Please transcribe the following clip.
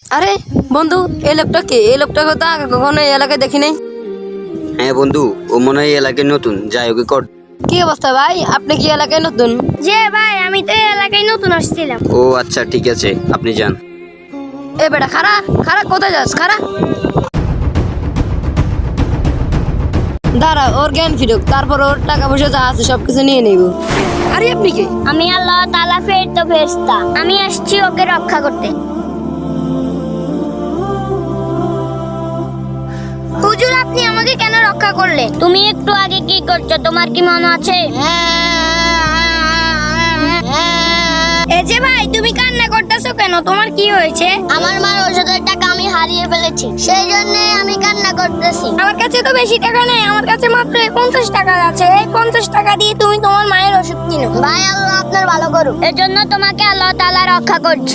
আরে বন্ধু, এই লোকটা কে? এই লোকটাকে তো আগে কখনো এই এলাকায় দেখি নাই। হ্যাঁ বন্ধু, ও মনে হয় এই এলাকায় নতুন, যাই ওকে কর। কি অবস্থা ভাই, আপনি কি এলাকায় নতুন? যে ভাই আমি তো এই এলাকায় নতুন আসছিলাম। ও আচ্ছা, ঠিক আছে, আপনি যান। এ বেটা খারা খারা, কোথায় যাস? খারা, দাঁড়া, ওর জ্ঞান ফিরুক, তারপর ওর টাকা পয়সা যা আছে সবকিছু নিয়ে নেব। আরে আপনি কে? আমি আল্লাহ তাআলা ফেরেশতা। আমি আসছি ওকে রক্ষা করতে। হুজুর, আপনি আমাকে কেন রক্ষা করলেন? তুমি একটু আগে কি করছো তোমার কি মনে আছে? এই যে ভাই, তুমি কান্না করতেছো কেন? তোমার কি হয়েছে? আমার মার ওষুধের টাকা আমি হারিয়ে ফেলেছি, সেই জন্য আমি কান্না করতেছি। আমার কাছে তো বেশি টাকা নেই, আমার কাছে মাত্র 50 টাকা আছে। এই 50 টাকা দিয়ে তুমি তোমার মায়ের ওষুধ কিনো। ভাই, আল্লাহ আপনার ভালো করুক, এর জন্য তোমাকে আল্লাহ তাআলা রক্ষা করছে।